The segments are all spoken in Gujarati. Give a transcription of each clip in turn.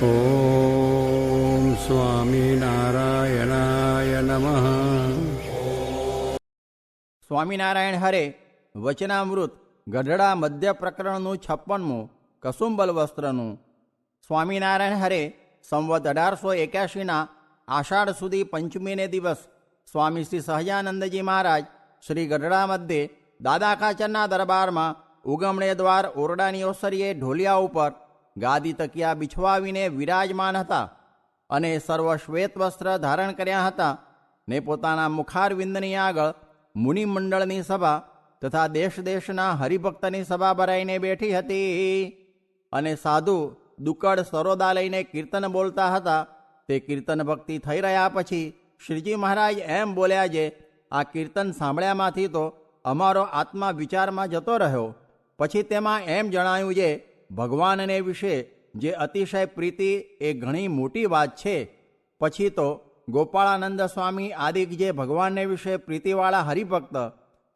ઓમ સ્વામિનારાયણાય નમઃ. સ્વામિનારાયણ હરે વચનામૃત ગઢડા મધ્ય પ્રકરણનું 56મું કસુંબલ વસ્ત્રનું. સ્વામિનારાયણ હરે સંવત 1881 આષાઢ સુધી પંચમીને દિવસ સ્વામી શ્રી સહજાનંદજી મહારાજ શ્રી ગઢડા મધ્યે દાદા ખાચરના દરબારમાં ઉગમણે દ્વાર ઓરડાની ઓસરીએ ઢોલિયા ઉપર ગાદી તકિયા બિછવાવીને વિરાજમાન હતા અને સર્વ શ્વેત વસ્ત્ર ધારણ કર્યા હતા ને પોતાના મુખારવિંદની આગળ મુનિમંડળની સભા તથા દેશ દેશના હરિભક્તની સભા ભરાઈને બેઠી હતી અને સાધુ દુકડ સરોદા લઈને કીર્તન બોલતા હતા. તે કીર્તન ભક્તિ થઈ રહ્યા પછી શ્રીજી મહારાજ એમ બોલ્યા જે આ કીર્તન સાંભળ્યામાંથી તો અમારો આત્મા વિચારમાં જતો રહ્યો. પછી તેમાં એમ જણાયું જે ભગવાનને વિશે જે અતિશય પ્રીતિ એ ઘણી મોટી વાત છે. પછી તો ગોપાળાનંદ સ્વામી આદિક જે ભગવાનને વિશે પ્રીતિવાળા હરિભક્ત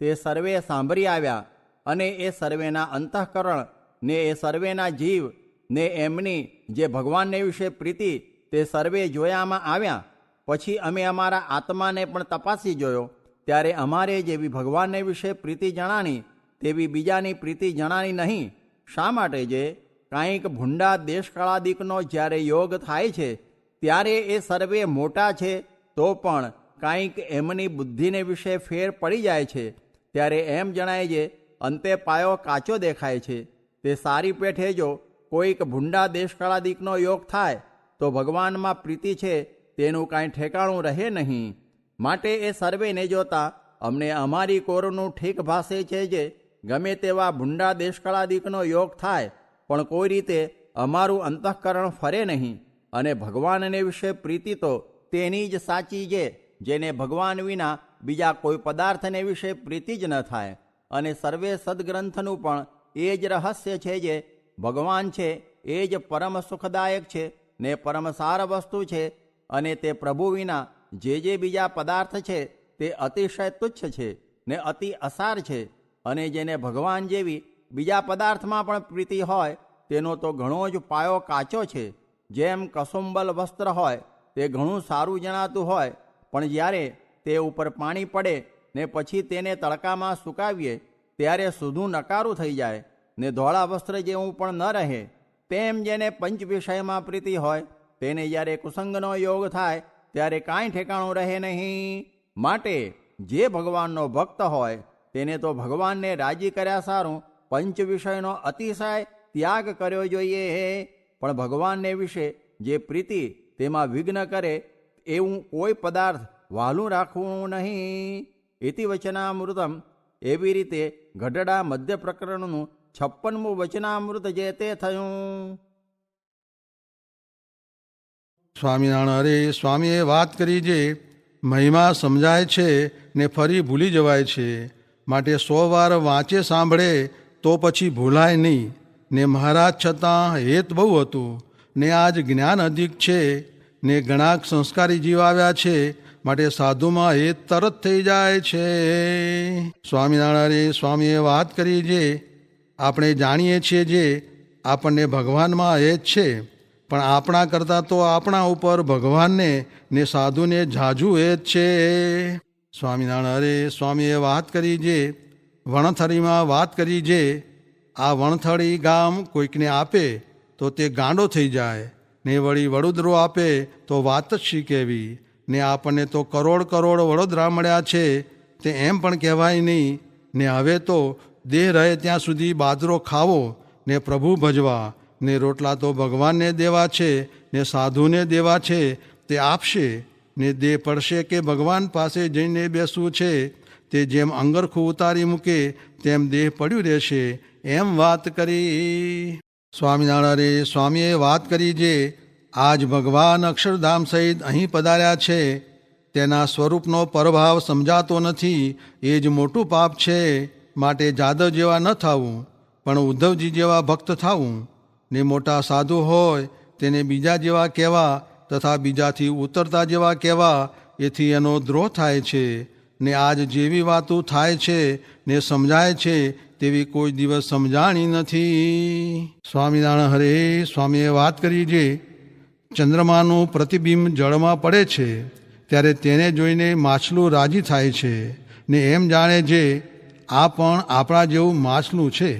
તે સર્વે સાંભળી આવ્યા અને એ સર્વેના અંતઃકરણ ને એ સર્વેના જીવ ને એમની જે ભગવાનને વિશે પ્રીતિ તે સર્વે જોયામાં આવ્યા. પછી અમે અમારા આત્માને પણ તપાસી જોયો ત્યારે અમારે જેવી ભગવાનને વિશે પ્રીતિ જણાની તેવી બીજાની પ્રીતિ જણાની નહીં. શા માટે જે કાંઈક ભૂંડા દેશકાળાદિકનો જ્યારે યોગ થાય છે ત્યારે એ સર્વે મોટા છે તો પણ કાંઈક એમની બુદ્ધિને વિશે ફેર પડી જાય છે ત્યારે એમ જણાય છે અંતે પાયો કાચો દેખાય છે. તે સારી પેઠે જો કોઈક ભૂંડા દેશકાળાદિકનો યોગ થાય તો ભગવાનમાં પ્રીતિ છે તેનું કાંઈ ઠેકાણું રહે નહીં. માટે એ સર્વેને જોતા અમને અમારી કોરનું ઠીક ભાષે છે જે ગમે તેવા ભૂંડા દેશકાળાદિકનો યોગ થાય પણ કોઈ રીતે અમારું અંતઃકરણ ફરે નહીં અને ભગવાનને વિશે પ્રીતિ તો તેની જ સાચી છે જેને ભગવાન વિના બીજા કોઈ પદાર્થને વિશે પ્રીતિ જ ન થાય. અને સર્વે સદગ્રંથનું પણ એ જ રહસ્ય છે જે ભગવાન છે એ જ પરમ સુખદાયક છે ને પરમ સાર વસ્તુ છે અને તે પ્રભુ વિના જે બીજા પદાર્થ છે તે અતિશય તુચ્છ છે ને અતિ અસાર છે. અને જેને ભગવાન જેવી બીજા પદાર્થમાં પણ પ્રીતિ હોય તેનો તો ઘણો જ પાયો કાચો છે. જેમ કસુંબલ વસ્ત્ર હોય તે ઘણું સારું જણાતું હોય પણ જ્યારે તે ઉપર પાણી પડે ને પછી તેને તડકામાં સુકાવીએ ત્યારે સૂધું નકારું થઈ જાય ને ધોળા વસ્ત્ર જેવું પણ ન રહે. તેમ જેને પંચ વિષયમાં પ્રીતિ હોય તેને જ્યારે કુસંગનો યોગ થાય ત્યારે કાંઈ ઠેકાણું રહે નહીં. માટે જે ભગવાનનો ભક્ત હોય તેને તો ભગવાનને રાજી કર્યા સારું પંચ વિષયનો અતિશય ત્યાગ કર્યો જોઈએ. પણ ભગવાનને વિશે જે પ્રીતિ તેમાં વિઘ્ન કરે એવું કોઈ પદાર્થ વહાલું રાખવું નહીં. ઇતિ વચનામૃતમ. એવી રીતે ગઢડા મધ્ય પ્રકરણનું 56મું વચનામૃત જે તે થયું. સ્વામિનારાયણ હરે સ્વામીએ વાત કરી જે મહિમા સમજાય છે ને ફરી ભૂલી જવાય છે. માટે 100 વાર વાંચે સાંભળે તો પછી ભૂલાય નહીં. ને મહારાજ છતાં હેત બહુ હતું ને આજ જ્ઞાન અધિક છે ને ઘણા સંસ્કારી જીવ આવ્યા છે માટે સાધુમાં હેત તરત થઈ જાય છે. સ્વામિનારાયણ સ્વામીએ વાત કરી જે આપણે જાણીએ છીએ જે આપણને ભગવાનમાં હેત છે પણ આપણા કરતાં તો આપણા ઉપર ભગવાનને ને સાધુને ઝાઝું હેત છે. સ્વામિનારાયણ સ્વામીએ વાત કરી જે વણથળીમાં વાત કરી જે આ વણથળી ગામ કોઈકને આપે તો તે ગાંડો થઈ જાય ને વળી વડોદરો આપે તો વાત જ શી કહેવી. ને આપણને તો કરોડ વડોદરા મળ્યા છે તે એમ પણ કહેવાય નહીં. ને હવે તો દેહ રહે ત્યાં સુધી બાજરો ખાવો ને પ્રભુ ભજવા ને રોટલા તો ભગવાનને દેવા છે ને સાધુને દેવા છે તે આપશે. ને દેહ પડશે કે ભગવાન પાસે જઈને બેસવું છે તે જેમ અંગરખું ઉતારી મૂકે તેમ દેહ પડ્યું રહેશે એમ વાત કરી. સ્વામિનારાયણ સ્વામીએ વાત કરી જે આજ ભગવાન અક્ષરધામ સહિત અહીં પધાર્યા છે તેના સ્વરૂપનો પરભાવ સમજાતો નથી એ જ મોટું પાપ છે. માટે જાદવ જેવા ન થવું પણ ઉદ્ધવજી જેવા ભક્ત થવું. ને મોટા સાધુ હોય તેને બીજા જેવા કહેવા તથા બીજાથી ઉતરતા જેવા કહેવા એથી એનો દ્રોહ થાય છે. ને આજ જેવી વાતો થાય છે ને સમજાય છે તેવી કોઈ દિવસ સમજાણી નથી. સ્વામિનારાયણ હરે સ્વામીએ વાત કરી જે ચંદ્રમાનું પ્રતિબિંબ જળમાં પડે છે ત્યારે તેને જોઈને માછલું રાજી થાય છે ને એમ જાણે છે આ પણ આપણા જેવું માછલું છે.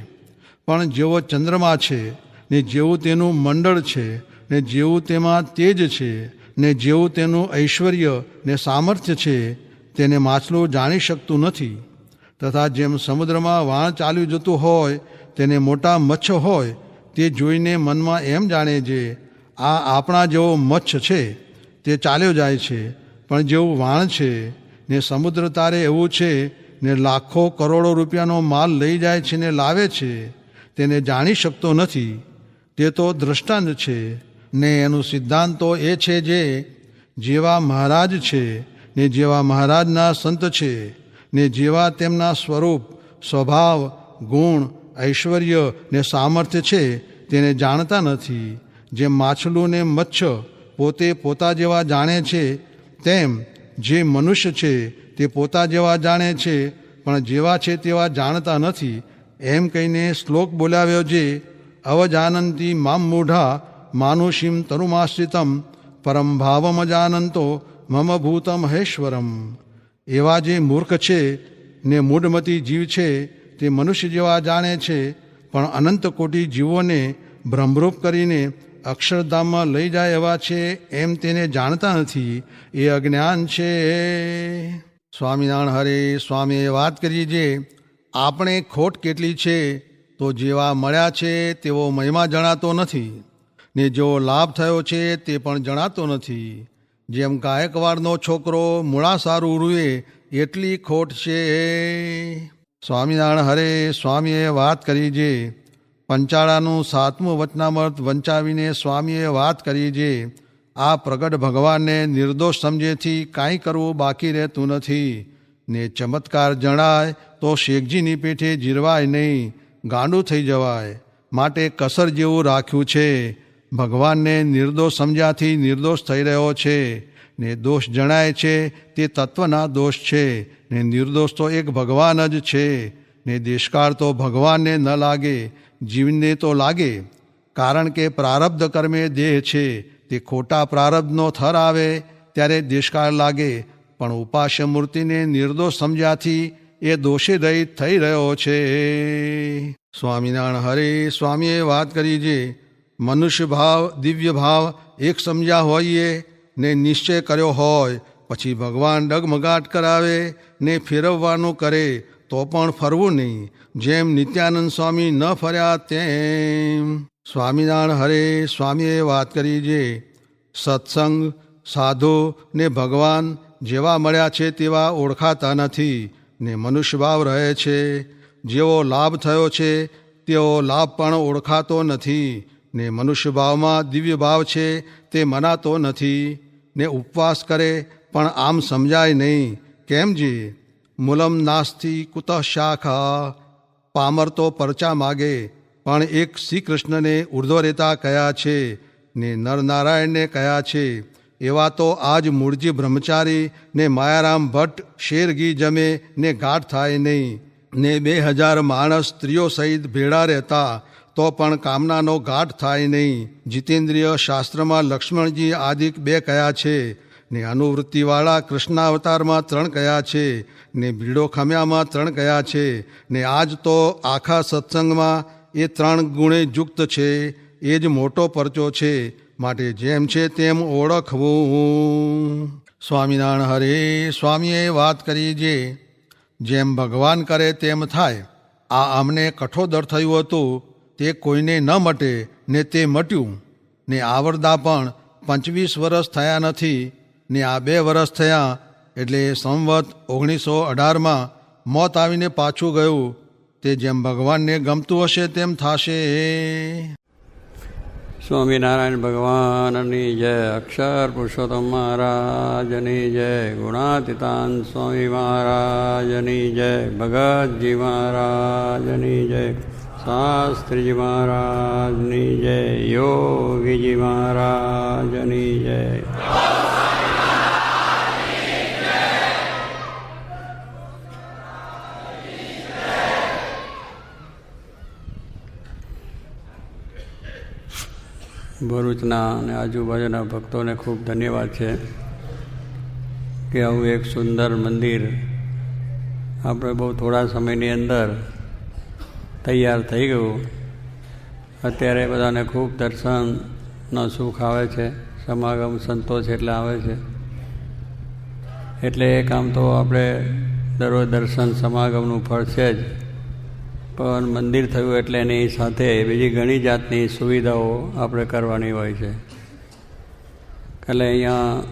પણ જેવો ચંદ્રમા છે ને જેવું તેનું મંડળ છે ને જેવું તેમાં તેજ છે ને જેવું તેનું ઐશ્વર્ય ને સામર્થ્ય છે તેને માછલું જાણી શકતું નથી. તથા જેમ સમુદ્રમાં વાણ ચાલ્યું જતું હોય તેને મોટા મચ્છ હોય તે જોઈને મનમાં એમ જાણે છે આ આપણા જેવો મચ્છ છે તે ચાલ્યો જાય છે પણ જેવું વાણ છે ને સમુદ્ર તારે એવું છે ને લાખો કરોડો રૂપિયાનો માલ લઈ જાય છે ને લાવે છે તેને જાણી શકતો નથી. તે તો દૃષ્ટાંત છે ને એનું સિદ્ધાંત તો એ છે જે જેવા મહારાજ છે ને જેવા મહારાજના સંત છે ને જેવા તેમના સ્વરૂપ સ્વભાવ ગુણ ઐશ્વર્ય ને સામર્થ્ય છે તેને જાણતા નથી. જેમ માછલું ને મચ્છ પોતે પોતા જેવા જાણે છે તેમ જે મનુષ્ય છે તે પોતા જેવા જાણે છે પણ જેવા છે તેવા જાણતા નથી. એમ કહીને શ્લોક બોલાવ્યો જે અવજાનંતી મામ મૂઢા માનુષીમ તરુમાશ્રિતમ પરમ ભાવમ જાનંતો મમ ભૂત મહેશ્વરમ. એવા જે મૂર્ખ છે ને મૂઢમતી જીવ છે તે મનુષ્ય જેવા જાણે છે પણ અનંત કોટી જીવોને ભ્રમરૂપ કરીને અક્ષરધામમાં લઈ જાય એવા છે એમ તેને જાણતા નથી. એ અજ્ઞાન છે. સ્વામિનારાયણ હરે સ્વામીએ વાત કરી છે આપણે ખોટ કેટલી છે તો જેવા મળ્યા છે તેવો મહિમા જણાતો નથી ને જેવો લાભ થયો છે તે પણ જણાતો નથી. જેમ ગાયકવાડનો છોકરો મૂળા સારું રૂએ એટલી ખોટ છે. સ્વામિનારાયણ હરે સ્વામીએ વાત કરી છે પંચાળાનું 7મું વચનામૃત વંચાવીને સ્વામીએ વાત કરી છે આ પ્રગટ ભગવાનને નિર્દોષ સમજેથી કાંઈ કરવું બાકી રહેતું નથી ને ચમત્કાર જણાય તો શેખજીની પેઠે જીરવાય નહીં ગાંડું થઈ જવાય. માટે કસર જેવું રાખ્યું છે. ભગવાનને નિર્દોષ સમજ્યાથી નિર્દોષ થઈ રહ્યો છે ને દોષ જણાય છે તે તત્વના દોષ છે ને નિર્દોષ તો એક ભગવાન જ છે ને દેશકાળ તો ભગવાનને ન લાગે જીવને તો લાગે કારણ કે પ્રારબ્ધ કર્મે દેહ છે તે ખોટા પ્રારબ્ધનો થર આવે ત્યારે દેશકાળ લાગે પણ ઉપાસ્ય મૂર્તિને નિર્દોષ સમજ્યાથી એ દોષે રહિત થઈ રહ્યો છે. સ્વામિનારાયણ હરે સ્વામીએ વાત કરી છે મનુષ્ય ભાવ દિવ્ય ભાવ એક સમજ્યા હોઈએ ને નિશ્ચય કર્યો હોય પછી ભગવાન ડગમગાટ કરાવે ને ફેરવવાનું કરે તો પણ ફરવું નહીં. જેમ નિત્યાનંદ સ્વામી ન ફર્યા તેમ. સ્વામિનારાયણ હરે સ્વામીએ વાત કરી છે સત્સંગ સાધુ ને ભગવાન જેવા મળ્યા છે તેવા ઓળખાતા નથી ને મનુષ્ય ભાવ રહે છે. જેવો લાભ થયો છે તેવો લાભ પણ ઓળખાતો નથી ને મનુષ્ય ભાવમાં દિવ્ય ભાવ છે તે મનાતો નથી ને ઉપવાસ કરે પણ આમ સમજાય નહીં. કેમ જે મૂલમ નાસ્તિ કુતઃ શાખા. પામર તો પરચા માગે પણ એક શ્રી કૃષ્ણને ઉર્ધ્વરેતા કયા છે ને નરનારાયણને કયા છે. એવા તો આજ મૂળજી બ્રહ્મચારી ને માયારામ ભટ્ટ શેર ઘી જમે ને ગાંઠ થાય નહીં ને 2000 માણસ સ્ત્રીઓ સહિત ભેળા રહેતા તો પણ કામનાનો ગાંઠ થાય નહીં. જીતેન્દ્રિય શાસ્ત્રમાં લક્ષ્મણજી આદિક 2 કયા છે ને અનુવૃત્તિવાળા કૃષ્ણાવતારમાં 3 કયા છે ને ભીડો ખમ્યામાં 3 કયા છે ને આજ તો આખા સત્સંગમાં એ 3 ગુણે યુક્ત છે. એ જ મોટો પરચો છે. માટે જેમ છે તેમ ઓળખવું. સ્વામિનારાયણ હરે સ્વામીએ વાત કરી છે જેમ ભગવાન કરે તેમ થાય. આ અમને કઠોદર થયું હતું તે કોઈને ન મટે ને તે મટ્યું ને આવરદા પણ 25 વર્ષ થયા નથી ને આ 2 વર્ષ થયા એટલે સંવત 1918માં મોત આવીને પાછું ગયું. તે જેમ ભગવાનને ગમતું હશે તેમ થશે. સ્વામિનારાયણ ભગવાનની જય. અક્ષર પુરુષોત્તમ મહારાજની જય. ગુણાતીતાન સ્વામી મહારાજની જય. ભગતજી મહારાજની જય. શાસ્ત્રીજી મહારાજની જય. યોગીજી મહારાજની જય. ભરૂચના અને આજુબાજુના ભક્તોને ખૂબ ધન્યવાદ છે કે આવું એક સુંદર મંદિર આપણે બહુ થોડા સમયની અંદર તૈયાર થઈ ગયું. અત્યારે બધાને ખૂબ દર્શનનો સુખ આવે છે, સમાગમ સંતોષ એટલે આવે છે. એટલે એ કામ તો આપણે દરરોજ દર્શન સમાગમનું ફળ છે જ, પણ મંદિર થયું એટલે એની સાથે બીજી ઘણી જાતની સુવિધાઓ આપણે કરવાની હોય છે. એટલે અહીંયા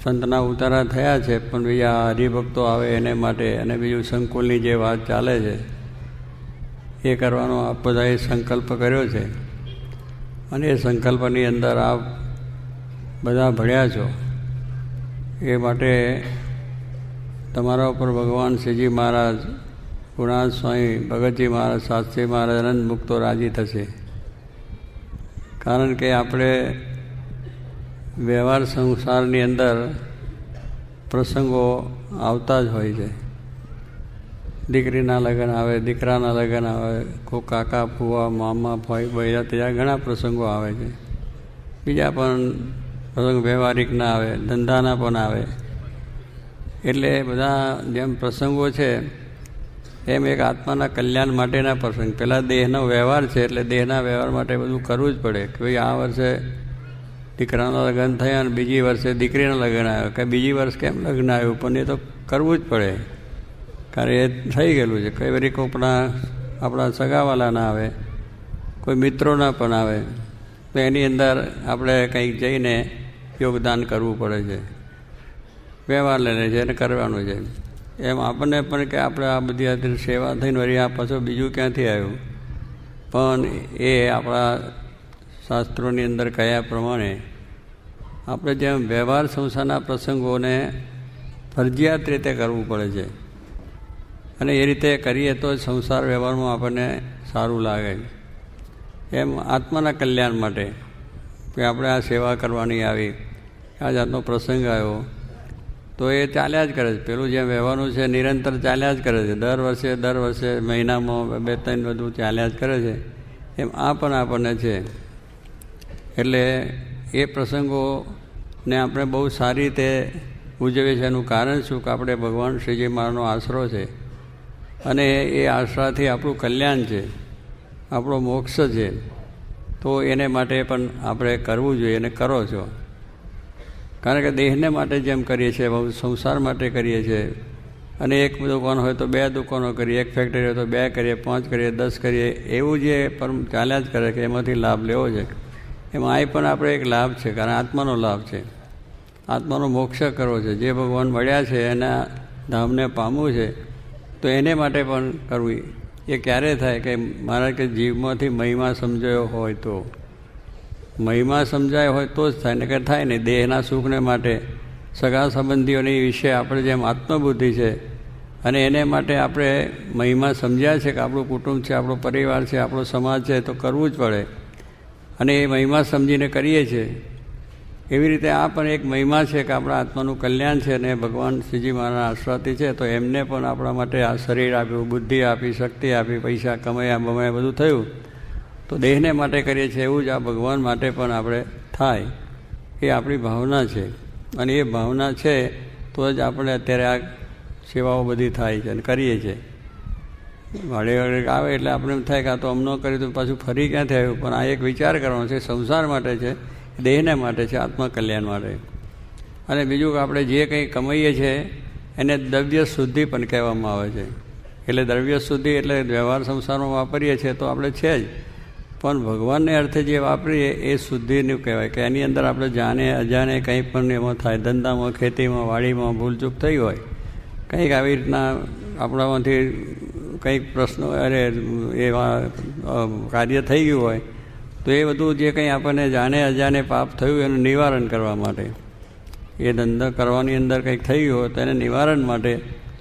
સંતના ઉતારા થયા છે, પણ બીજા હરિભક્તો આવે એને માટે અને બીજું સંકુલની જે વાત ચાલે છે એ કરવાનો આપ બધાએ સંકલ્પ કર્યો છે. અને એ સંકલ્પની અંદર આપ બધા ભળ્યા છો. એ માટે તમારા ઉપર ભગવાન શ્રીજી મહારાજ, ગુણાત સ્વામી, ભગતજી મહારાજ, શાસ્ત્રી મહારાજ, આનંદ મુક્તો રાજી થશે. કારણ કે આપણે વ્યવહાર સંસારની અંદર પ્રસંગો આવતા જ હોય છે. દીકરીના લગ્ન આવે, દીકરાના લગ્ન આવે, કોઈ કાકા, ફુવા, મામા, ભાઈ, બૈરા, ત્યાં ઘણા પ્રસંગો આવે છે. બીજા પણ પ્રસંગ વ્યવહારિકના આવે, ધંધાના પણ આવે. એટલે બધા જેમ પ્રસંગો છે એમ એક આત્માના કલ્યાણ માટેના પ્રસંગ. પહેલાં દેહનો વ્યવહાર છે એટલે દેહના વ્યવહાર માટે બધું કરવું જ પડે કે ભાઈ આ વર્ષે દીકરાના લગ્ન થયા અને બીજી વર્ષે દીકરીના લગ્ન આવ્યો, કે બીજી વર્ષ કેમ લગ્ન આવ્યું, પણ એ તો કરવું જ પડે, કારણ એ થઈ ગયેલું છે. કઈ વરી આપણા સગાવાલાના આવે, કોઈ મિત્રોના પણ આવે, તો એની અંદર આપણે કંઈક જઈને યોગદાન કરવું પડે છે, વ્યવહાર લઈને છે એને કરવાનું છે. એમ આપણને પણ કે આપણે આ બધી સેવા થઈને વળી આ પાછું બીજું ક્યાંથી આવ્યું, પણ એ આપણા શાસ્ત્રોની અંદર કયા પ્રમાણે આપણે જેમ વ્યવહાર સંસારના પ્રસંગોને ફરજિયાત રીતે કરવું પડે છે. અને એ રીતે કરીએ તો સંસાર વ્યવહારમાં આપણને સારું લાગે. એમ આત્માના કલ્યાણ માટે કે આપણે આ સેવા કરવાની આવી, આ જાતનો પ્રસંગ આવ્યો તો એ ચાલ્યા જ કરે છે. પેલું જેમ વ્યવહારનું છે નિરંતર ચાલ્યા જ કરે છે, દર વર્ષે મહિનામાં 2-3 બધું ચાલ્યા જ કરે છે. એમ આ પણ આપણને છે. એટલે એ પ્રસંગોને આપણે બહુ સારી રીતે ઉજવીએ છીએ. એનું કારણ શું કે આપણે ભગવાન શ્રીજી મહારાજનો આશરો છે અને એ આશરાથી આપણું કલ્યાણ છે, આપણો મોક્ષ છે. તો એને માટે પણ આપણે કરવું જોઈએ અને કરો છો. કારણ કે દેહને માટે જેમ કરીએ છીએ, બહુ સંસાર માટે કરીએ છીએ. અને એક દુકાન હોય તો 2 દુકાનો કરીએ, એક ફેક્ટરી હોય તો 2 કરીએ, 5 કરીએ, 10 કરીએ, એવું જે પણ ચાલ્યા જ કરે કે એમાંથી લાભ લેવો છે. એમાં આ પણ આપણે એક લાભ છે, કારણ આત્માનો લાભ છે, આત્માનો મોક્ષ કરવો છે. જે ભગવાન મળ્યા છે એના ધામને પામવું છે, તો એને માટે પણ કરવું. એ ક્યારે થાય કે મારા કે જીવમાંથી મહિમા સમજાયો હોય તો, મહિમા સમજાયો હોય તો જ થાય, ને કે થાય નહીં. દેહના સુખને માટે સગા સંબંધીઓની વિશે આપણે જેમ આત્મબુદ્ધિ છે અને એને માટે આપણે મહિમા સમજ્યા છે કે આપણું કુટુંબ છે, આપણો પરિવાર છે, આપણો સમાજ છે, તો કરવું જ પડે. અને એ મહિમા સમજીને કરીએ છીએ. એવી રીતે આ પણ એક મહિમા છે કે આપણા આત્માનું કલ્યાણ છે અને ભગવાન શ્રીજી મહારાજના આશીર્વાદથી છે. તો એમને પણ આપણા માટે આ શરીર આપ્યું, બુદ્ધિ આપી, શક્તિ આપી, પૈસા કમાયા બમાયા બધું થયું. તો દેહને માટે કરીએ છીએ, એવું જ આ ભગવાન માટે પણ આપણે થાય, એ આપણી ભાવના છે. અને એ ભાવના છે તો જ આપણે અત્યારે આ સેવાઓ બધી થાય છે અને કરીએ છીએ. વાળે આવે એટલે આપણે એમ થાય કે આ તો અમનો કર્યું તો પાછું ફરી ક્યાંથી આવ્યું. પણ આ એક વિચાર કરવાનો છે, સંસાર માટે છે, દેહને માટે છે, આત્મા કલ્યાણ માટે. અને બીજું કે આપણે જે કંઈ કમાઈએ છીએ એને દ્રવ્ય શુદ્ધિ પણ કહેવામાં આવે છે. એટલે દ્રવ્ય શુદ્ધિ એટલે વ્યવહાર સંસારમાં વાપરીએ છીએ તો આપણે છે જ, પણ ભગવાનને અર્થે જે વાપરીએ એ શુદ્ધિનું કહેવાય. કે એની અંદર આપણે જાણે અજાણે કંઈ પણ એમાં થાય, ધંધામાં, ખેતીમાં, વાડીમાં ભૂલચૂક થઈ હોય, કંઈક આવી રીતના આપણામાંથી કંઈક પ્રશ્નો એવા કાર્ય થઈ ગયું હોય, તો એ બધું જે કંઈ આપણને જાણે અજાણે પાપ થયું એનું નિવારણ કરવા માટે, એ ધંધા કરવાની અંદર કંઈક થઈ ગયું હોય તો એને નિવારણ માટે,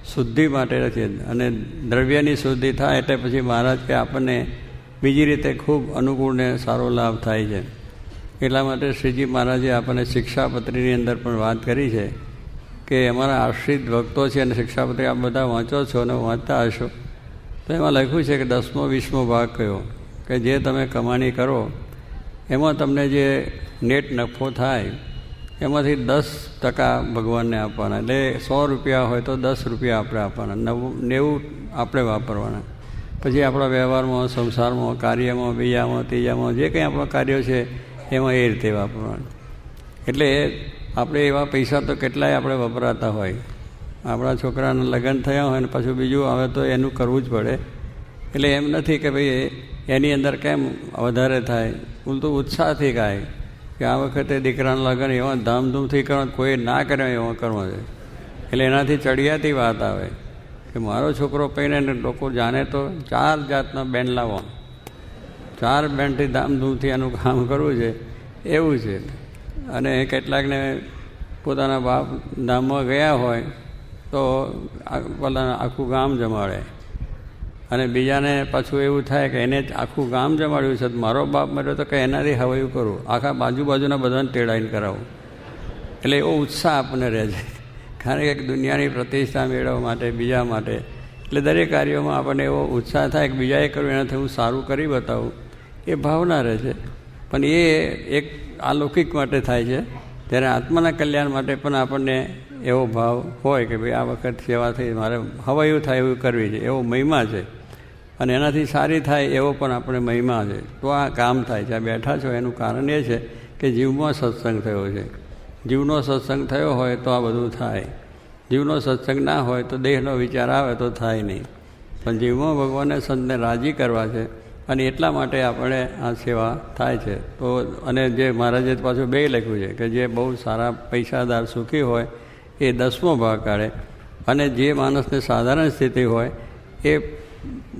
શુદ્ધિ માટે છે. અને દ્રવ્યની શુદ્ધિ થાય એટલે પછી મહારાજ કે આપણને બીજી રીતે ખૂબ અનુકૂળ ને સારો લાભ થાય છે. એટલા માટે શ્રીજી મહારાજે આપણને શિક્ષાપત્રીની અંદર પણ વાત કરી છે કે અમારા આશ્રિત ભક્તો છે અને શિક્ષાપત્રી આપ બધા વાંચો છો અને વાંચતા હશો, તો એમાં લખ્યું છે કે 10મો 20મો ભાગ કયો કે જે તમે કમાણી કરો એમાં તમને જે નેટ નફો થાય એમાંથી 10% ભગવાનને આપવાના. એટલે 100 રૂપિયા હોય તો 10 રૂપિયા આપણે આપવાના, 90 આપણે વાપરવાના. પછી આપણા વ્યવહારમાં, સંસારમાં, કાર્યમાં, બીજામાં, ત્રીજામાં જે કંઈ આપણા કાર્યો છે એમાં એ રીતે વાપરવાના. એટલે આપણે એવા પૈસા તો કેટલાય આપણે વપરાતા હોય. આપણા છોકરાના લગ્ન થયા હોય ને પાછું બીજું આવે તો એનું કરવું જ પડે. એટલે એમ નથી કે ભાઈ એની અંદર કેમ વધારે થાય, ઉલટું ઉત્સાહથી કાંઈ કે આ વખતે દીકરાના લગ્ન એવા ધામધૂમથી કરવા, કોઈ ના કર્યા એવા કરવા છે. એટલે એનાથી ચડિયાતી વાત આવે કે મારો છોકરો પહેરીને લોકો જાણે તો 4 જાતના બેન્ડ લાવો, 4 બેન્ડથી ધામધૂમથી એનું કામ કરવું છે એવું છે. અને કેટલાકને પોતાના બાપ ધામમાં ગયા હોય તો પેલા આખું ગામ જમાડે, અને બીજાને પાછું એવું થાય કે એને આખું ગામ જમાડ્યું છે, મારો બાપ મર્યો તો કે એનાથી હવાયું કરું, આખા બાજુબાજુના બધાને તેડાઈને કરાવું. એટલે એવો ઉત્સાહ આપણને રહે છે, કારણ કે દુનિયાની પ્રતિષ્ઠા મેળવવા માટે, બીજા માટે. એટલે દરેક કાર્યોમાં આપણને એવો ઉત્સાહ થાય કે બીજાએ કર્યું એનાથી હું સારું કરી બતાવું, એ ભાવના રહે છે. પણ એ એક અલૌકિક માટે થાય છે. ત્યારે આત્માના કલ્યાણ માટે પણ આપણને એવો ભાવ હોય કે ભાઈ આ વખત સેવાથી મારે હવાયું થાય એવું કરવી છે, એવો મહિમા છે. અને એનાથી સારી થાય એવો પણ આપણે મહિમા છે. તો આ કામ થાય છે. આ બેઠા છો એનું કારણ એ છે કે જીવમાં સત્સંગ થયો છે. જીવનો સત્સંગ થયો હોય તો આ બધું થાય. જીવનો સત્સંગ ના હોય તો દેહનો વિચાર આવે તો થાય નહીં. પણ જીવમાં ભગવાનને સંતને રાજી કરવા છે, અને એટલા માટે આપણે આ સેવા થાય છે. તો અને જે મહારાજે પાછું 2 લખ્યું છે કે જે બહુ સારા પૈસાદાર સુખી હોય એ 10મો ભાગ કાઢે, અને જે માણસને સાધારણ સ્થિતિ હોય એ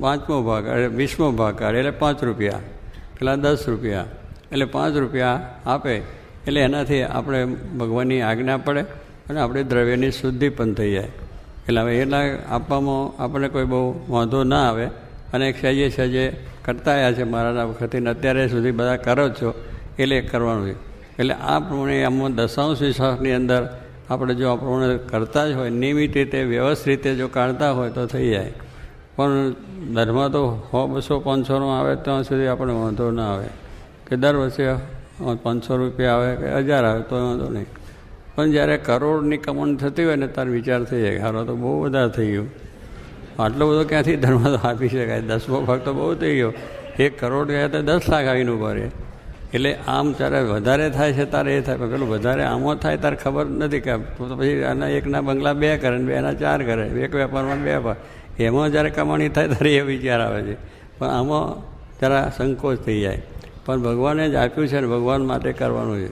5મો ભાગ કાઢે, 20મો ભાગ કાઢે, એટલે 5 રૂપિયા, પેલા 10 રૂપિયા, એટલે 5 રૂપિયા આપે. એટલે એનાથી આપણે ભગવાનની આજ્ઞા પડે અને આપણે દ્રવ્યની શુદ્ધિ પણ થઈ જાય. એટલે હવે એના આપવામાં આપણે કોઈ બહુ વાંધો ના આવે. અને સહેજે કરતા આવ્યા છે મારાના વખતે, અત્યારે સુધી બધા કરો જ છો, એટલે કરવાનું છે. એટલે આ પ્રમાણે આમાં દશાંશ વિશ્વાસની અંદર આપણે જો આ પ્રમાણે કરતા જ હોય, નિયમિત રીતે, વ્યવસ્થિત રીતે જો કાઢતા હોય તો થઈ જાય. પણ ધર્મ તો 100, 200, 500નો આવે ત્યાં સુધી આપણે વાંધો ના આવે, કે દર વર્ષે 500 રૂપિયા આવે કે 1000 આવે તો વાંધો નહીં. પણ જ્યારે કરોડની કમાણી થતી હોય ને ત્યારે વિચાર થઈ જાય કે હારો તો બહુ વધારે થઈ ગયું, આટલો બધો ક્યાંથી ધર્મ તો આપી શકાય, 10મો ભાગ તો બહુ થઈ ગયો. 1 કરોડ ગયા તો 10 લાખ આવીને ઉભા રહે. એટલે આમ જ્યારે વધારે થાય છે ત્યારે એ થાય, પણ પેલું વધારે આમાં થાય ત્યારે ખબર નથી કે તો પછી આના 1ના બંગલા 2 કરે ને 2ના 4 કરે, 1 વેપારમાં 2 વેપાર, એમાં જ્યારે કમાણી થાય ત્યારે એ વિચાર આવે છે. પણ આમાં જરા સંકોચ થઈ જાય. પણ ભગવાને જ આપ્યું છે ને ભગવાન માટે કરવાનું છે.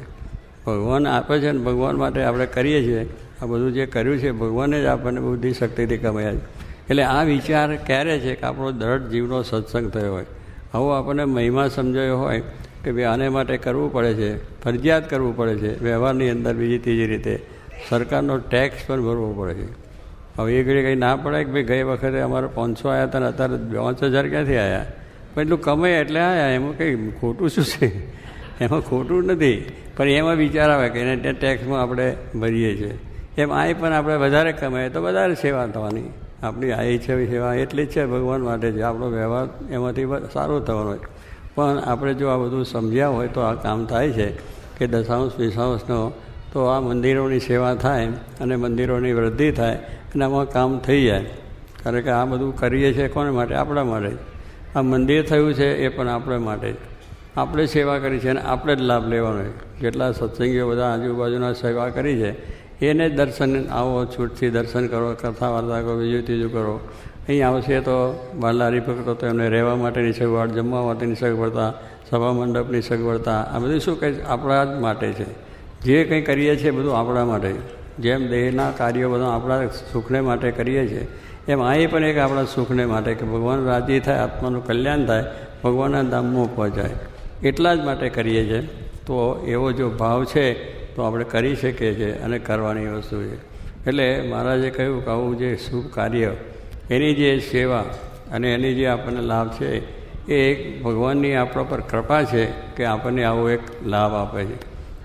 ભગવાન આપે છે ને ભગવાન માટે આપણે કરીએ છીએ. આ બધું જે કર્યું છે ભગવાને જ આપણને બુદ્ધિ શક્તિથી કમાયા છે. એટલે આ વિચાર ક્યારે છે કે આપણો દૃઢ જીવનો સત્સંગ થયો હોય, આવો આપણને મહિમા સમજાયો હોય કે ભાઈ આને માટે કરવું પડે છે, ફરજિયાત કરવું પડે છે. વ્યવહારની અંદર બીજી ત્રીજી રીતે સરકારનો ટેક્સ પણ ભરવો પડે છે. હવે એ ઘડી કંઈ ના પડે કે ભાઈ ગઈ વખતે અમારે 500 આવ્યા હતા ને અત્યારે 5000 ક્યાંથી આવ્યા, પણ એટલું કમાય એટલે આવ્યા, એમાં કંઈ ખોટું શું છે? એમાં ખોટું નથી, પણ એમાં વિચાર આવે કે એને ટેક્સમાં આપણે ભરીએ છીએ. એમ આ પણ આપણે વધારે કમાઈએ તો વધારે સેવા થવાની. આપણી આ છે સેવા એટલી જ છે, ભગવાન માટે છે. આપણો વ્યવહાર એમાંથી સારો થવાનો હોય. પણ આપણે જો આ બધું સમજ્યા હોય તો આ કામ થાય છે કે દશાંશ વિશાંશનો, તો આ મંદિરોની સેવા થાય અને મંદિરોની વૃદ્ધિ થાય અને આમાં કામ થઈ જાય. કારણ કે આ બધું કરીએ છીએ કોને માટે? આપણા માટે. આ મંદિર થયું છે એ પણ આપણે માટે જ. આપણે સેવા કરી છે અને આપણે જ લાભ લેવાનો છે. જેટલા સત્સંગીઓ બધા આજુબાજુના સેવા કરી છે એને જ દર્શન, આવો છૂટથી દર્શન કરો, કથા વાર્તા કરો, બીજું ત્રીજું કરો. અહીં આવશે તો બાલારી પકડો તો એમને રહેવા માટેની સગવડ, જમવા માટેની સગવડતા, સભા મંડપની સગવડતા, આ બધું શું કંઈ આપણા જ માટે છે. જે કંઈ કરીએ છીએ બધું આપણા માટે. જેમ દેહના કાર્યો બધા આપણા સુખને માટે કરીએ છીએ, એમ આ પણ એક આપણા સુખને માટે, કે ભગવાન રાજી થાય, આત્માનું કલ્યાણ થાય, ભગવાનના ધામમાં પહોંચાય, એટલા જ માટે કરીએ છીએ. તો એવો જો ભાવ છે તો આપણે કરી શકીએ છીએ અને કરવાની વસ્તુ છે. એટલે મહારાજે કહ્યું કે આવું જે શુભ કાર્ય, એની જે સેવા અને એની જે આપણને લાભ છે એ એક ભગવાનની આપણા પર કૃપા છે કે આપણને આવો એક લાભ આપે છે.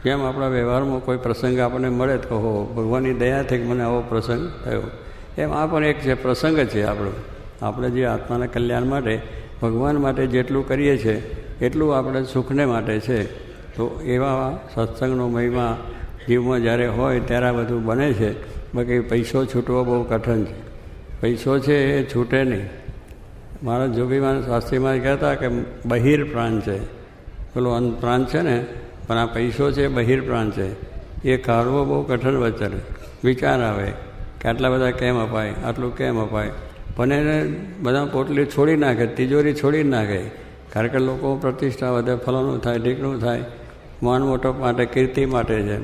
જેમ આપણા વ્યવહારમાં કોઈ પ્રસંગ આપણને મળે તો હો ભગવાનની દયાથી મને આવો પ્રસંગ થયો, એમ આ પણ એક છે પ્રસંગ છે આપણો. આપણે જે આત્માના કલ્યાણ માટે ભગવાન માટે જેટલું કરીએ છીએ એટલું આપણે સુખને માટે છે. તો એવા સત્સંગનો મહિમા જીવમાં જ્યારે હોય ત્યારે આ બધું બને છે. બાકી પૈસો છૂટવો બહુ કઠિન છે. પૈસો છે એ છૂટે નહીં. મારા જોગીમાન શાસ્ત્રીમાં કહેતા કે બહિર પ્રાણ છે, પેલો અંત પ્રાણ છે ને, પણ આ પૈસો છે બહિર પ્રાણ છે. એ કાઢવો બહુ કઠિન વચન. વિચાર આવે કે આટલા બધા કેમ અપાય, આટલું કેમ અપાય, પણ એને બધા પોટલી છોડી નાખે, તિજોરી છોડી નાખે. કારણ કે લોકો પ્રતિષ્ઠા વધે, ફલાણું થાય, ઢીકણું થાય, માન મોટપ માટે, કીર્તિ માટે છે.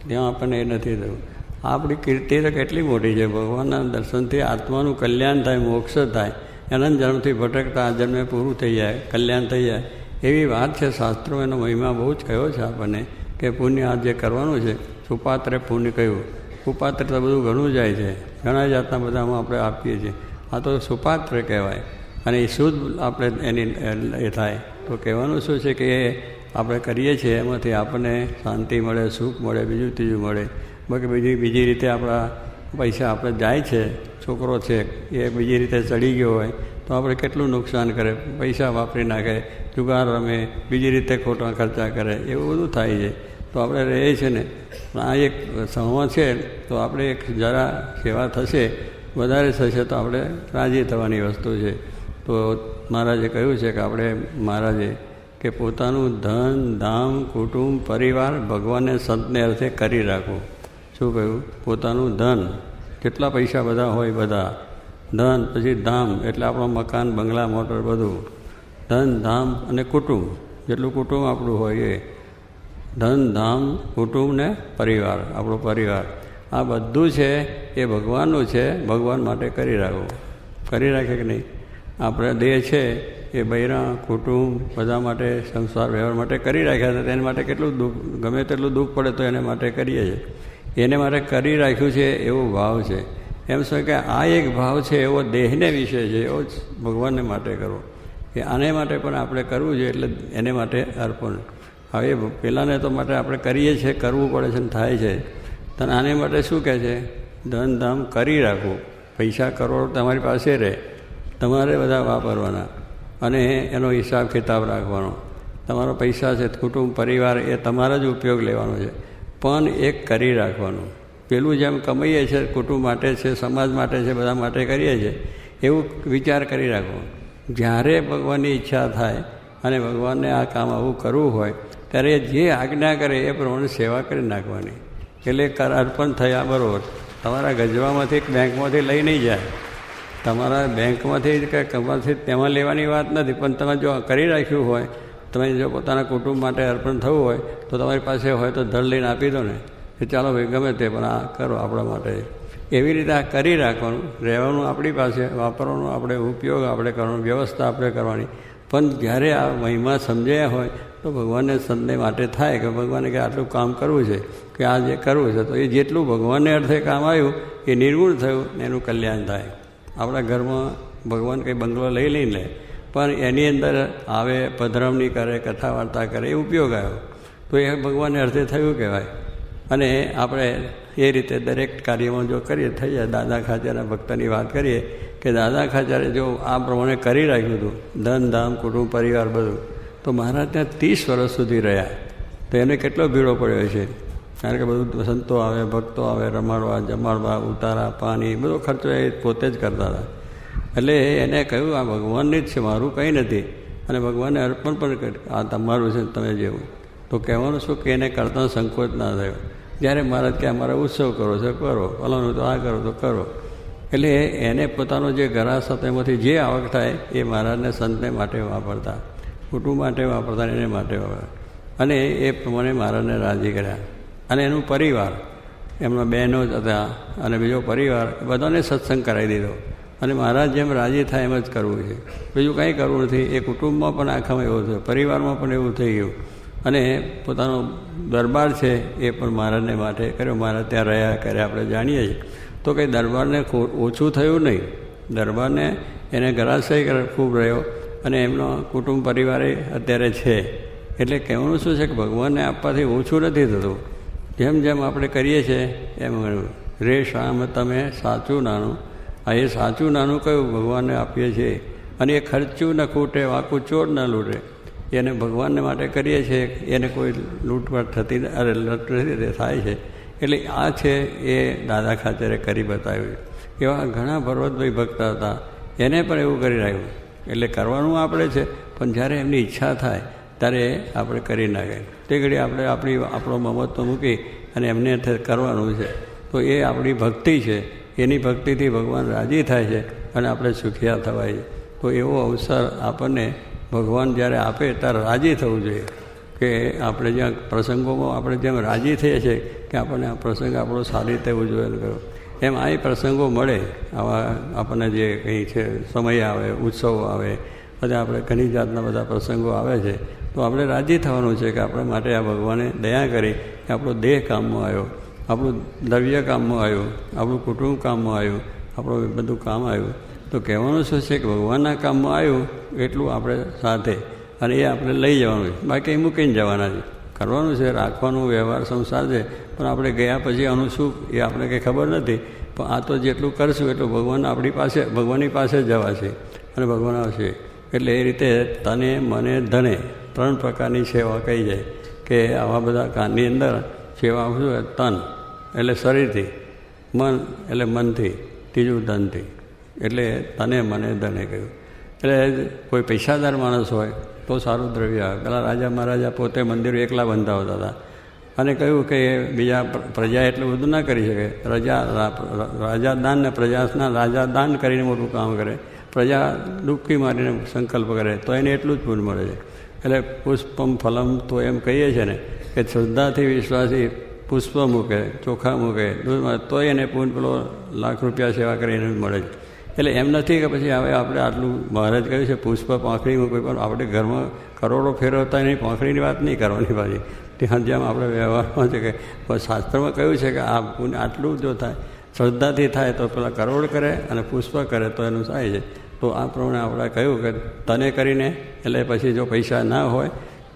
ત્યાં આપણને એ નથી થયું. આપણી કીર્તિ તો કેટલી મોટી છે. ભગવાનના દર્શનથી આત્માનું કલ્યાણ થાય, મોક્ષ થાય. અનંત જન્મથી ભટકતા આ જન્મે પૂરું થઈ જાય, કલ્યાણ થઈ જાય, એવી વાત છે. શાસ્ત્રો એનો મહિમા બહુ જ કયો છે આપણને કે પુણ્ય આ જે કરવાનું છે, સુપાત્રે પુણ્ય કહ્યું. કુપાત્ર તો બધું ઘણું જાય છે, ઘણા જાતના બધામાં આપણે આપીએ છીએ. આ તો સુપાત્ર કહેવાય. અને એ શુદ્ધ આપણે એની એ થાય. તો કહેવાનું શું છે કે એ આપણે કરીએ છીએ એમાંથી આપણને શાંતિ મળે, સુખ મળે, બીજું ત્રીજું મળે. બાકી બીજી રીતે આપણા પૈસા આપણે જાય છે. છોકરો છે એ બીજી રીતે ચડી ગયો હોય તો આપણે કેટલું નુકસાન કરે, પૈસા વાપરી નાખે, જુગાર રમે, બીજી રીતે ખોટા ખર્ચા કરે, એવું બધું થાય છે. તો આપણે રહે છે ને આ એક સંવાદ છે. તો આપણે એક જરા સેવા થશે, વધારે થશે તો આપણે રાજી થવાની વસ્તુ છે. તો મહારાજે કહ્યું છે કે આપણે મહારાજે કે પોતાનું ધન, ધામ, કુટુંબ, પરિવાર ભગવાનને સંતને અર્થે કરી રાખવું. શું કહ્યું? પોતાનું ધન, કેટલા પૈસા બધા હોય, બધા ધન, પછી ધામ એટલે આપણો મકાન, બંગલા, મોટર, બધું ધન, ધામ અને કુટુંબ, જેટલું કુટુંબ આપણું હોય એ ધન, ધામ, કુટુંબ ને પરિવાર, આપણો પરિવાર, આ બધું છે એ ભગવાનનું છે. ભગવાન માટે કરી રાખવું. કરી રાખે કે નહીં? આપણે દેહ છે એ બૈરા, કુટુંબ બધા માટે, સંસાર વ્યવહાર માટે કરી રાખ્યા છે. એના માટે કેટલું દુઃખ, ગમે તેટલું દુઃખ પડે તો એને માટે કરીએ છીએ. એને માટે કરી રાખ્યું છે એવો ભાવ છે. એમ શું કે આ એક ભાવ છે એવો દેહને વિશે છે, એવો જ ભગવાનને માટે કરવો. કે આને માટે પણ આપણે કરવું જોઈએ, એટલે એને માટે અર્પણ. હવે પેલાને તો માટે આપણે કરીએ છીએ, કરવું પડે છે ને થાય છે. તને આને માટે શું કહે છે? ધન, ધામ કરી રાખવું. પૈસા કરોડ તમારી પાસે રહે, તમારે બધા વાપરવાના અને એનો હિસાબ કિતાબ રાખવાનો. તમારો પૈસા છે, કુટુંબ, પરિવાર એ તમારા જ ઉપયોગ લેવાનો છે, પણ એક કરી રાખવાનું. પેલું જેમ કમાઈએ છીએ કુટુંબ માટે છે, સમાજ માટે છે, બધા માટે કરીએ છીએ, એવું વિચાર કરી રાખવો. જ્યારે ભગવાનની ઈચ્છા થાય અને ભગવાનને આ કામ આવું કરવું હોય ત્યારે જે આજ્ઞા કરે એ પ્રમાણે સેવા કરી નાખવાની. એટલે અર્પણ થયા બરાબર. તમારા ગજવામાંથી બેંકમાંથી લઈ નહીં જાય, તમારા બેંકમાંથી કે કમાથી તેમાં લેવાની વાત નથી. પણ તમે જો કરી રાખ્યું હોય, તમે જો પોતાના કુટુંબ માટે અર્પણ થવું હોય તો તમારી પાસે હોય તો ધડ લઈને આપી દો ને, કે ચાલો ભાઈ ગમે તે પણ આ કરો આપણા માટે. એવી રીતે આ કરી રાખવાનું. રહેવાનું આપણી પાસે, વાપરવાનું આપણે, ઉપયોગ આપણે કરવાનો, વ્યવસ્થા આપણે કરવાની. પણ જ્યારે આ મહિમા સમજાયા હોય તો ભગવાનને સંતને માટે થાય કે ભગવાને કે આટલું કામ કરવું છે, કે આ જે કરવું છે, તો એ જેટલું ભગવાનને અર્થે કામ આવ્યું એ નિર્ગુણ થયું ને એનું કલ્યાણ થાય. આપણા ઘરમાં ભગવાન કંઈ બંગલો લઈ લઈને લે, પણ એની અંદર આવે, પધરામણી કરે, કથા વાર્તા કરે, એ ઉપયોગ આવ્યો તો એ ભગવાનને અર્થે થયું કહેવાય. અને આપણે એ રીતે દરેક કાર્યમાં જો કરીએ થઈ જાય. દાદા ખાચરના ભક્તની વાત કરીએ કે દાદા ખાચરે જો આ પ્રમાણે કરી રાખ્યું હતું, ધન, ધામ, કુટુંબ, પરિવાર બધું, તો મહારાજ ત્યાં 30 વર્ષ સુધી રહ્યા. તો એને કેટલો ભીડો પડ્યો છે. કારણ કે બધું સંતો આવે, ભક્તો આવે, રમાડવા, જમાડવા, ઉતારા, પાણી, બધો ખર્ચો એ પોતે જ કરતા હતા. એટલે એને કહ્યું આ ભગવાનની જ છે, મારું કંઈ નથી. અને ભગવાનને અર્પણ પણ કર્યું, આ તમારું છે તમે જેવું. તો કહેવાનું શું કે એને કરતા સંકોચ ના થયો. જ્યારે મહારાજ કે અમારે ઉત્સવ કરો છે, કરો, ફલાણું તો આ કરો તો કરો. એટલે એને પોતાનો જે ઘરાશ હતો એમાંથી જે આવક થાય એ મહારાજને સંતને માટે વાપરતા, કુટુંબ માટે વાપરતા, એને માટે વાપરતા. અને એ પ્રમાણે મહારાજને રાજી કર્યા. અને એનું પરિવાર, એમના બહેનો જ હતા અને બીજો પરિવાર, બધાને સત્સંગ કરાવી દીધો. અને મહારાજ જેમ રાજી થાય એમ જ કરવું છે, બીજું કંઈ કરવું નથી. એ કુટુંબમાં પણ આખામાં એવું થયું, પરિવારમાં પણ એવું થઈ ગયું. અને પોતાનો દરબાર છે એ પણ મહારાજને માટે કર્યો. મહારાજ ત્યાં રહ્યા કર્યા આપણે જાણીએ છીએ. તો કંઈ દરબારને ઓછું થયું નહીં. દરબારને એને ગરાશય ખૂબ રહ્યો અને એમનો કુટુંબ પરિવારે અત્યારે છે. એટલે કહેવાનું શું છે કે ભગવાનને આપવાથી ઓછું નથી થતું. જેમ જેમ આપણે કરીએ છીએ એમ રે શામ તમે સાચું નાનું. આ એ સાચું નાનું કયું ભગવાનને આપીએ છીએ. અને એ ખર્ચું ન ખૂટે, વાકું ચોર ન લૂટે. એને ભગવાનને માટે કરીએ છીએ, એને કોઈ લૂંટપાટ થતી નથી થાય છે. એટલે આ છે એ દાદા ખાચરે કરી બતાવ્યું. એવા ઘણા ભરવતભાઈ ભક્ત હતા, એને પણ એવું કરી રહ્યું. એટલે કરવાનું આપણે છે, પણ જ્યારે એમની ઈચ્છા થાય ત્યારે આપણે કરી નાખે. તે ઘડી આપણે આપણો મમત્વ મૂકી અને એમને કરવાનું છે. તો એ આપણી ભક્તિ છે. એની ભક્તિથી ભગવાન રાજી થાય છે અને આપણે સુખિયા થવાય છે. તો એવો અવસર આપણને ભગવાન જ્યારે આપે ત્યારે રાજી થવું જોઈએ. કે આપણે જ્યાં પ્રસંગોમાં આપણે જેમ રાજી થઈએ છીએ કે આપણને આ પ્રસંગ આપણો સારી રીતે ઉજવેલ કર્યો, એમ આ પ્રસંગો મળે. આવા આપણને જે કંઈ છે સમય આવે, ઉત્સવો આવે, બધા આપણે ઘણી જાતના બધા પ્રસંગો આવે છે, તો આપણે રાજી થવાનું છે કે આપણા માટે આ ભગવાને દયા કરી કે આપણો દેહ કામમાં આવ્યો, આપણું દ્રવ્ય કામમાં આવ્યું, આપણું કુટુંબ કામમાં આવ્યું, આપણું બધું કામ આવ્યું. તો કહેવાનું શું છે કે ભગવાનના કામમાં આવ્યું એટલું આપણે સાથે, અને એ આપણે લઈ જવાનું છે, બાકી મૂકીને જવાના છે. કરવાનું છે, રાખવાનું, વ્યવહાર સંસાર છે, પણ આપણે ગયા પછી આનું શું એ આપણે કંઈ ખબર નથી. પણ આ તો જેટલું કરશું એટલું ભગવાન આપણી પાસે, ભગવાનની પાસે જવાશે અને ભગવાન આવશે. એટલે એ રીતે તને, મને, ધને 3 પ્રકારની સેવા કહી જાય કે આવા બધા કામની અંદર સેવા શું? તન એટલે શરીરથી, મન એટલે મનથી, ત્રીજું ધનથી. એટલે તને, મને, ધને કહ્યું. એટલે કોઈ પૈસાદાર માણસ હોય તો સારું દ્રવ્ય આવે. પેલા રાજા મહારાજા પોતે મંદિરો એકલા બંધાવતા હતા અને કહ્યું કે બીજા પ્રજા એટલું બધું ના કરી શકે. રાજા દાન ને પ્રજાના રાજા દાન કરીને મોટું કામ કરે, પ્રજા ડૂબકી મારીને સંકલ્પ કરે તો એને એટલું જ પુણ્ય મળે છે. એટલે પુષ્પમ ફલમ તો એમ કહીએ છીએ ને કે શ્રદ્ધાથી વિશ્વાસી પુષ્પ મૂકે, ચોખા મૂકે, તો એને પુણ્ય પેલો લાખ રૂપિયા સેવા કરીને મળે છે. એટલે એમ નથી કે પછી હવે આપણે આટલું મહારાજ કહ્યું છે પુષ્પ પાંખડી મૂકવી, પણ આપણે ઘરમાં કરોડો ફેરવતા નહીં, પાંખડીની વાત નહીં કરવાની પાછી. ત્યાં જેમ આપણે વ્યવહારમાં છે કે શાસ્ત્રમાં કહ્યું છે કે આ પુણ્ય આટલું જો થાય, શ્રદ્ધાથી થાય તો પેલા કરોડ કરે અને પુષ્પ કરે તો એનું થાય છે. તો આ પ્રમાણે આપણે કહ્યું કે તને કરીને, એટલે પછી જો પૈસા ના હોય,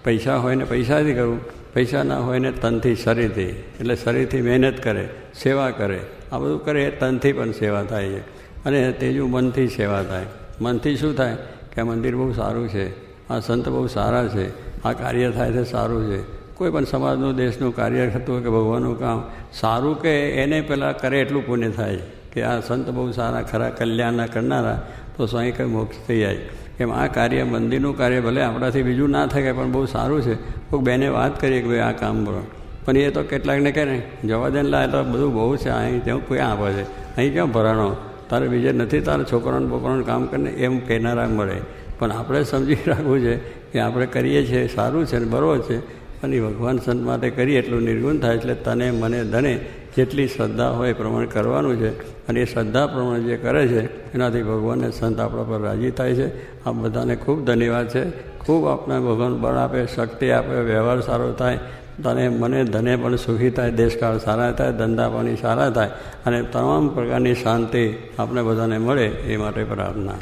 પૈસા હોય ને પૈસાથી કરવું, પૈસા ના હોય ને તનથી, શરીરથી, એટલે શરીરથી મહેનત કરે, સેવા કરે, આ બધું કરે, તનથી પણ સેવા થાય છે. અને ત્રીજું મનથી સેવા થાય. મનથી શું થાય કે આ મંદિર બહુ સારું છે, આ સંત બહુ સારા છે, આ કાર્ય થાય છે સારું છે. કોઈ પણ સમાજનું, દેશનું કાર્ય થતું હોય કે ભગવાનનું કામ સારું કે એને પહેલાં કરે એટલું પુણ્ય થાય કે આ સંત બહુ સારા, ખરા કલ્યાણના કરનારા, તો સ્વયં કંઈ મોક્ષ થઈ જાય. એમ આ કાર્ય, મંદિરનું કાર્ય ભલે આપણાથી બીજું ના થાય પણ બહુ સારું છે. કોઈક બેને વાત કરીએ કે ભાઈ આ કામ કરો, પણ એ તો કેટલાકને કહે ને જવા દે લા, તો બધું બહુ છે, અહીં ત્યાં કોઈ આપે છે, અહીં ક્યાં ભરાણો, તારે બીજે નથી, તારે છોકરાનું બોકરાનું કામ કરીને એમ કહેનારા મળે. પણ આપણે સમજી રાખવું છે કે આપણે કરીએ છીએ સારું છે ને બરોબર છે, અને ભગવાન સંત માટે કરીએ એટલું નિર્ગુણ થાય. એટલે તને, મને, ધને જેટલી શ્રદ્ધા હોય એ પ્રમાણે કરવાનું છે. અને એ શ્રદ્ધા પ્રમાણે જે કરે છે એનાથી ભગવાનને સંત આપણા પર રાજી થાય છે. આ બધાને ખૂબ ધન્યવાદ છે. ખૂબ આપણે ભગવાન બળ આપે, શક્તિ આપે, વ્યવહાર સારો થાય, તને, મને, ધને પણ સુખી થાય, દેશકાળ સારા થાય, ધંધા પાણી સારા થાય, અને તમામ પ્રકારની શાંતિ આપણે બધાને મળે એ માટે પ્રાર્થના.